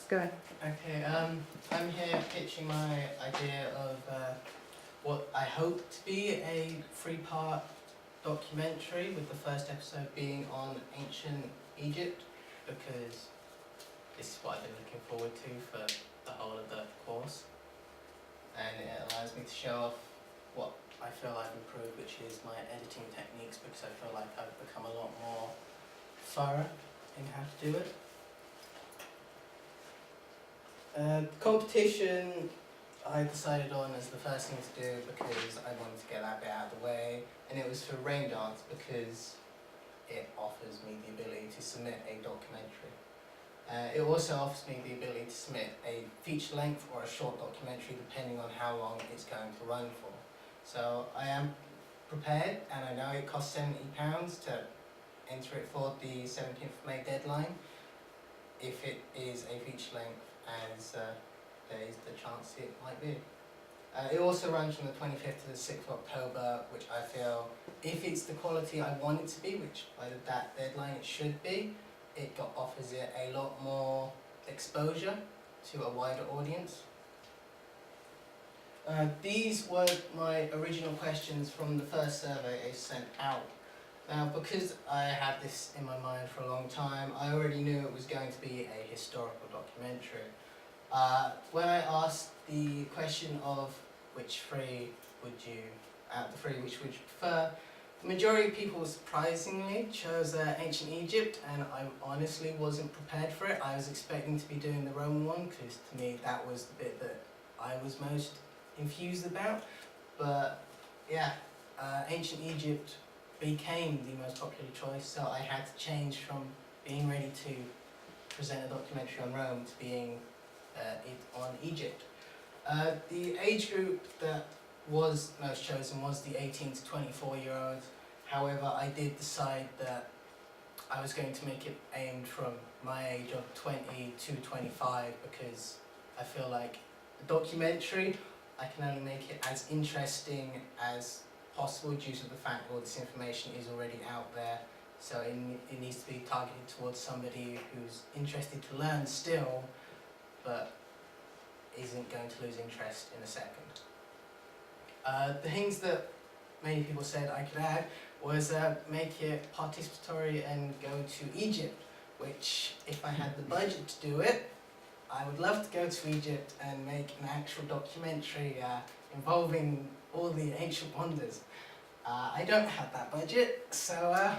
Go ahead. Okay, I'm here pitching my idea of what I hope to be a three-part documentary, with the first episode being on ancient Egypt, because this is what I've been looking forward to for the whole of the course, and it allows me to show off what I feel I've improved, which is my editing techniques, because I feel like I've become a lot more thorough in how to do it. Competition I decided on as the first thing to do because I wanted to get that bit out of the way, and it was for rain dance because it offers me the ability to submit a documentary. It also offers me the ability to submit a feature length or a short documentary depending on how long it's going to run for. So I am prepared, and I know it costs £70 to enter it for the 17th of May deadline if it is a feature length, as there is the chance it might be. It also runs from the 25th to the 6th of October, which I feel, if it's the quality I want it to be, which by that deadline it should be, it offers it a lot more exposure to a wider audience. These were my original questions from the first survey I sent out. Now, because I had this in my mind for a long time, I already knew it was going to be a historical documentary. When I asked the question of which three would you, out of the three, which would you prefer, the majority of people surprisingly chose ancient Egypt, and I honestly wasn't prepared for it. I was expecting to be doing the Roman one, because to me that was the bit that I was most infused about. But yeah, ancient Egypt became the most popular choice, so I had to change from being ready to present a documentary on Rome to being on Egypt. The age group that was most chosen was the 18 to 24-year-olds. However, I did decide that I was going to make it aimed from my age of 20 to 25, because I feel like a documentary, I can only make it as interesting as possible due to the fact all this information is already out there. So it needs to be targeted towards somebody who's interested to learn still, but isn't going to lose interest in a second. The things that many people said I could add was make it participatory and go to Egypt, which, if I had the budget to do it, I would love to go to Egypt and make an actual documentary involving all the ancient wonders. I don't have that budget, so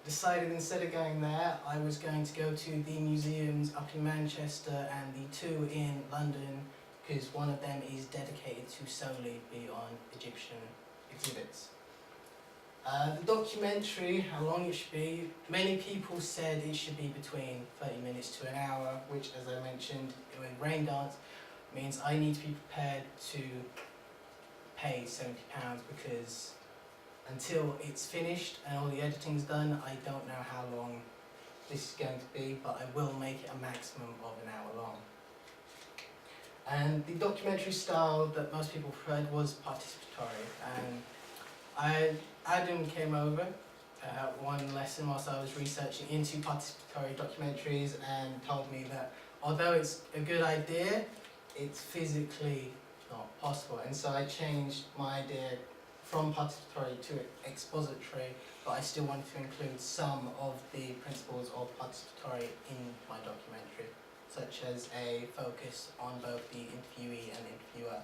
decided instead of going there, I was going to go to the museums up in Manchester and the two in London, because one of them is dedicated to solely be on Egyptian exhibits. The documentary, how long it should be, many people said it should be between 30 minutes to an hour, which, as I mentioned, with rain dance, means I need to be prepared to pay £70, because until it's finished and all the editing's done, I don't know how long this is going to be, but I will make it a maximum of an hour long. And the documentary style that most people preferred was participatory, and Adam came over one lesson whilst I was researching into participatory documentaries, and told me that although it's a good idea, it's physically not possible. And so I changed my idea from participatory to expository, but I still wanted to include some of the principles of participatory in my documentary, such as a focus on both the interviewee and interviewer.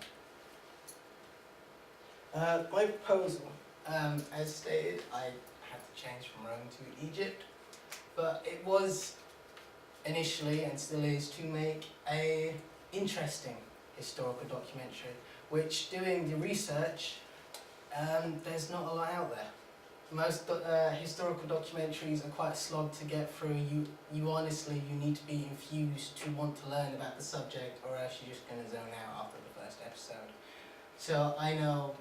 My proposal, as stated, I had to change from Rome to Egypt, but it was initially, and still is, to make a interesting historical documentary, which, doing the research, there's not a lot out there. Most historical documentaries are quite a slog to get through. You honestly, you need to be infused to want to learn about the subject, or else you're just going to zone out after the first episode. So I know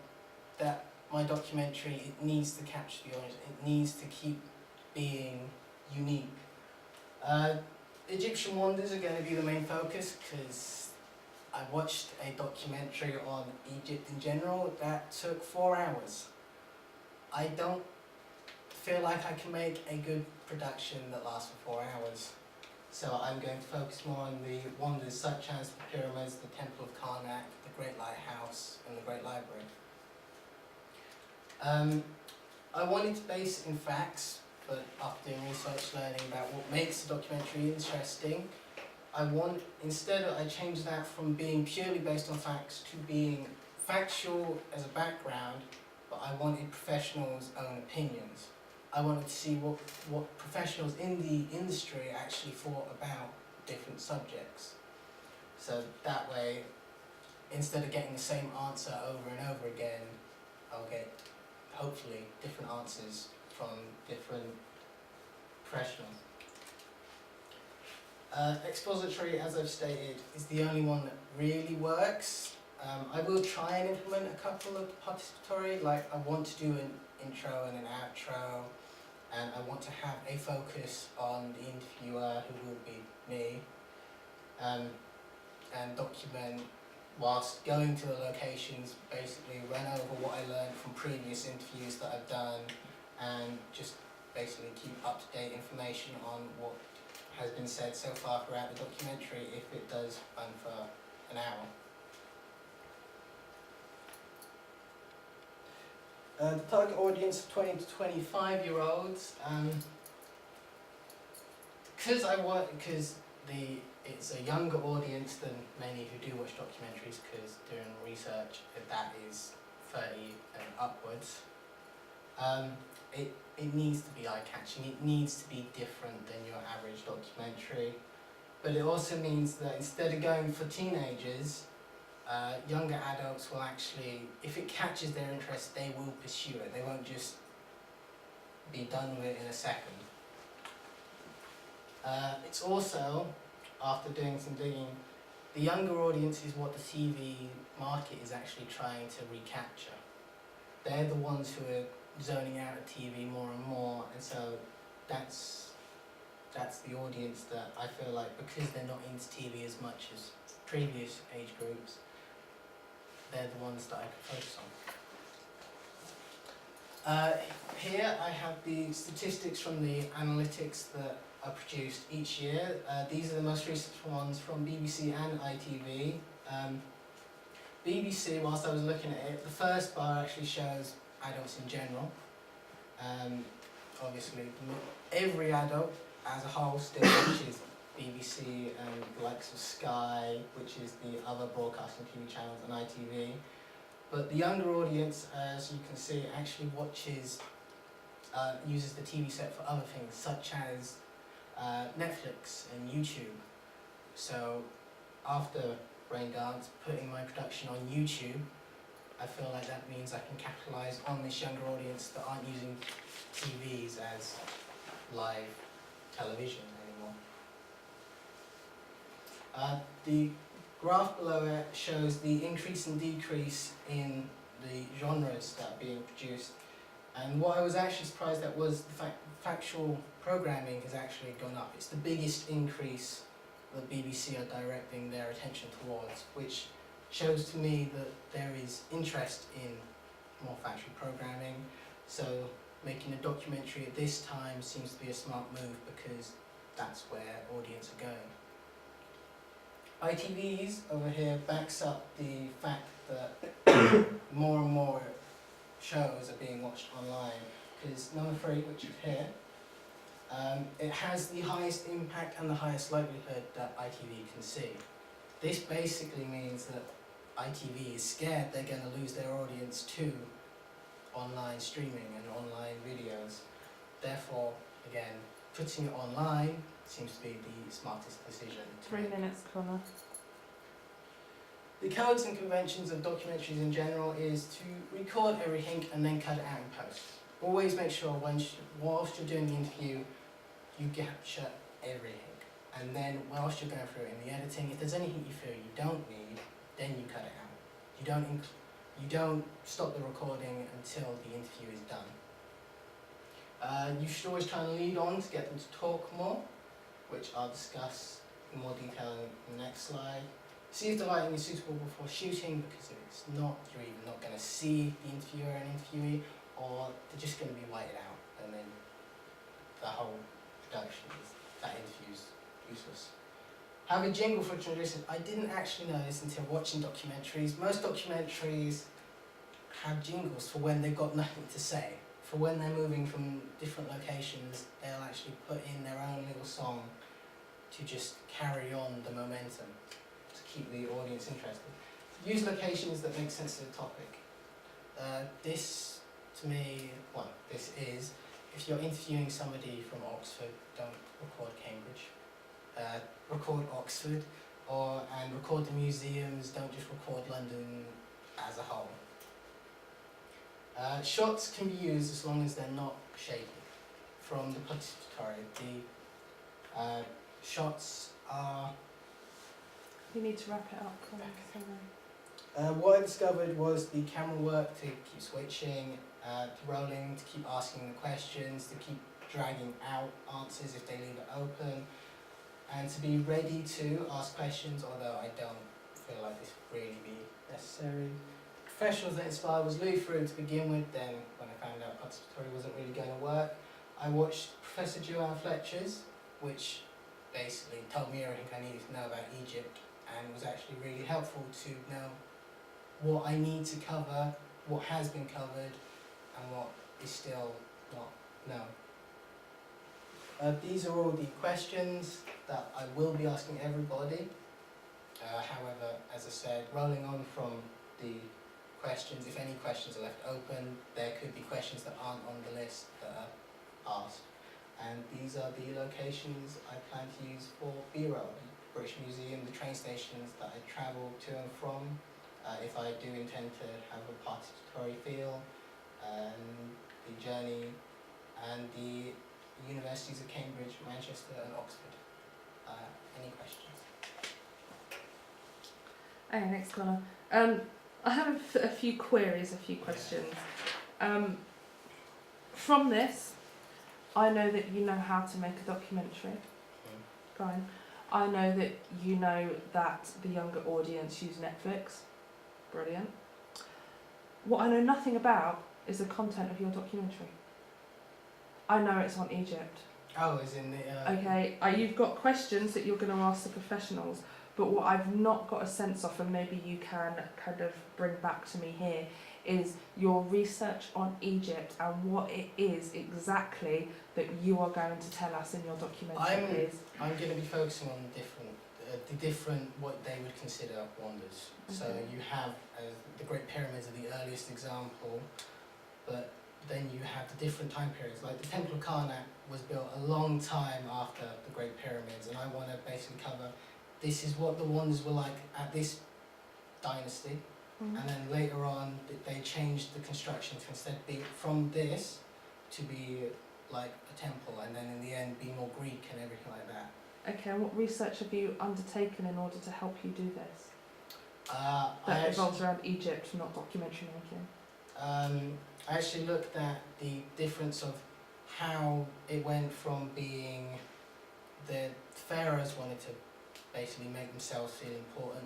that my documentary, it needs to capture the audience, it needs to keep being unique. Egyptian wonders are going to be the main focus, because I watched a documentary on Egypt in general that took 4 hours. I don't feel like I can make a good production that lasts for 4 hours. So I'm going to focus more on the wonders such as the pyramids, the Temple of Karnak, the Great Lighthouse, and the Great Library. I wanted to base it in facts, but after doing research, learning about what makes a documentary interesting, I changed that from being purely based on facts to being factual as a background, but I wanted professionals' own opinions. I wanted to see what professionals in the industry actually thought about different subjects. So that way, instead of getting the same answer over and over again, I'll get, hopefully, different answers from different professionals. Expository, as I've stated, is the only one that really works. I will try and implement a couple of participatory, like I want to do an intro and an outro, and I want to have a focus on the interviewer, who will be me, and document whilst going to the locations, basically run over what I learned from previous interviews that I've done, and just basically keep up-to-date information on what has been said so far throughout the documentary, if it does run for an hour. The target audience of 20 to 25-year-olds, because it's a younger audience than many who do watch documentaries, because during research that is 30 and upwards. It needs to be eye-catching, it needs to be different than your average documentary, but it also means that instead of going for teenagers, younger adults will actually, if it catches their interest, they will pursue it. They won't just be done with it in a second. It's also, after doing some digging, the younger audience is what the TV market is actually trying to recapture. They're the ones who are zoning out at TV more and more, and so that's the audience that I feel like, because they're not into TV as much as previous age groups, they're the ones that I can focus on. Here I have the statistics from the analytics that are produced each year. These are the most recent ones from BBC and ITV. BBC, whilst I was looking at it, the first bar actually shows adults in general. Obviously, every adult as a whole still watches BBC and the likes of Sky, which is the other broadcasting TV channels, and ITV. But the younger audience, as you can see, actually uses the TV set for other things, such as Netflix and YouTube. So after Braindance, putting my production on YouTube, I feel like that means I can capitalise on this younger audience that aren't using TVs as live television anymore. The graph below it shows the increase and decrease in the genres that are being produced. And what I was actually surprised at was the fact factual programming has actually gone up. It's the biggest increase that BBC are directing their attention towards, which shows to me that there is interest in more factual programming. So making a documentary at this time seems to be a smart move, because that's where audience are going. ITV's over here backs up the fact that more and more shows are being watched online, because number 3, which is here, it has the highest impact and the highest likelihood that ITV can see. This basically means that ITV is scared they're going to lose their audience to online streaming and online videos. Therefore, again, putting it online seems to be the smartest decision. 3 minutes, Connor. The codes and conventions of documentaries in general is to record everything and then cut it out in post. Always make sure whilst you're doing the interview, you capture everything. And then whilst you're going through it in the editing, if there's anything you feel you don't need, then you cut it out. You don't stop the recording until the interview is done. You should always try and lead on to get them to talk more, which I'll discuss in more detail in the next slide. See if the lighting is suitable before shooting, because if it's not, you're either not going to see the interviewer and interviewee, or they're just going to be whited out, and then the whole production that interview's useless. Have a jingle for transition. I didn't actually know this until watching documentaries. Most documentaries have jingles for when they've got nothing to say. For when they're moving from different locations, they'll actually put in their own little song to just carry on the momentum, to keep the audience interested. Use locations that make sense to the topic. This, to me, this is, if you're interviewing somebody from Oxford, don't record Cambridge. Record Oxford, and record the museums, don't just record London as a whole. Shots can be used as long as they're not shaky. From the participatory, the shots are... You need to wrap it up. what I discovered was the camera work to keep switching, to rolling, to keep asking the questions, to keep dragging out answers if they leave it open, and to be ready to ask questions, although I don't feel like this would really be necessary. Professionals that inspired was Louis Theroux to begin with. Then when I found out participatory wasn't really going to work, I watched Professor Joanne Fletcher's, which basically told me everything I needed to know about Egypt, and was actually really helpful to know what I need to cover, what has been covered, and what is still not known. These are all the questions that I will be asking everybody. However, as I said, rolling on from the questions, if any questions are left open, there could be questions that aren't on the list that are asked. And these are the locations I plan to use for B-roll. The British Museum, the train stations that I travel to and from, if I do intend to have a participatory feel, the journey, and the universities of Cambridge, Manchester and Oxford. Any questions? Okay, next caller. I have a few queries, a few questions. From this, I know that you know how to make a documentary. Fine. I know that you know that the younger audience use Netflix. Brilliant. What I know nothing about is the content of your documentary. I know it's on Egypt. Oh, as in the... Okay, you've got questions that you're going to ask the professionals, but what I've not got a sense of, and maybe you can kind of bring back to me here, is your research on Egypt and what it is exactly that you are going to tell us in your documentary. I'm going to be focusing on the different what they would consider wonders. Okay. So you have the Great Pyramids are the earliest example, but then you have the different time periods. Like the Temple of Karnak was built a long time after the Great Pyramids, and I want to basically cover this is what the wonders were like at this dynasty. And then later on, they changed the construction to instead be from this to be like a temple, and then in the end be more Greek and everything like that. Okay, and what research have you undertaken in order to help you do this? That revolves around Egypt, not documentary making. I actually looked at the difference of how it went from being the pharaohs wanted to basically make themselves feel important,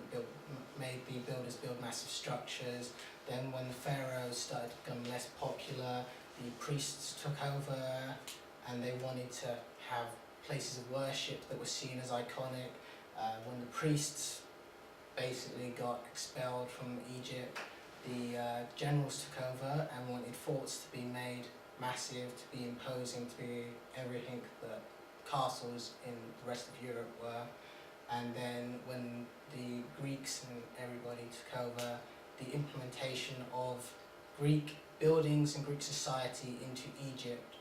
made the builders build massive structures. Then when the pharaohs started to become less popular, the priests took over and they wanted to have places of worship that were seen as iconic. When the priests basically got expelled from Egypt, the generals took over and wanted forts to be made massive, to be imposing, to be everything that castles in the rest of Europe were. And then when the Greeks and everybody took over, the implementation of Greek buildings and Greek society into Egypt,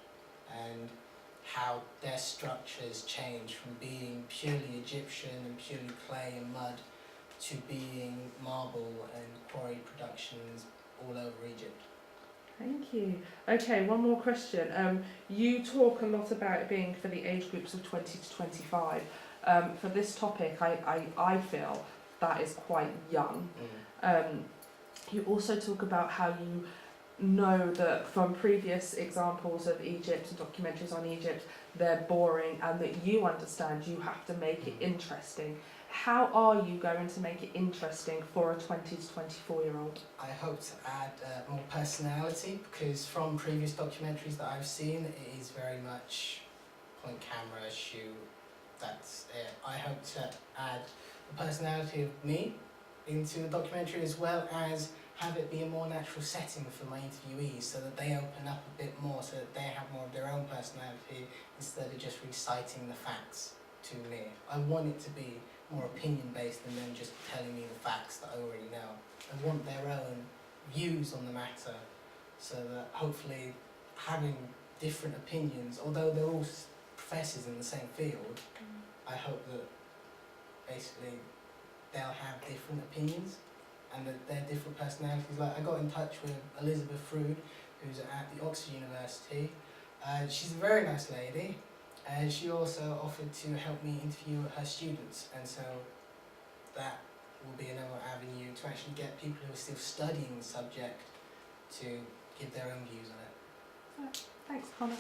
and how their structures changed from being purely Egyptian and purely clay and mud to being marble and quarry productions all over Egypt. Thank you. Okay, one more question. You talk a lot about it being for the age groups of 20 to 25. For this topic, I feel that is quite young. You also talk about how you know that from previous examples of Egypt and documentaries on Egypt, they're boring, and that you understand you have to make it interesting. How are you going to make it interesting for a 20 to 24-year-old? I hope to add more personality, because from previous documentaries that I've seen, it is very much point camera, shoot, that's it. I hope to add the personality of me into the documentary, as well as have it be a more natural setting for my interviewees, so that they open up a bit more, so that they have more of their own personality instead of just reciting the facts to me. I want it to be more opinion based than them just telling me the facts that I already know. I want their own views on the matter, so that hopefully having different opinions, although they're all professors in the same field, I hope that basically they'll have different opinions and that they're different personalities. Like, I got in touch with Elizabeth Frood, who's at the Oxford University. She's a very nice lady, and she also offered to help me interview her students, and so that will be another avenue to actually get people who are still studying the subject to give their own views on it. Thanks, Connor.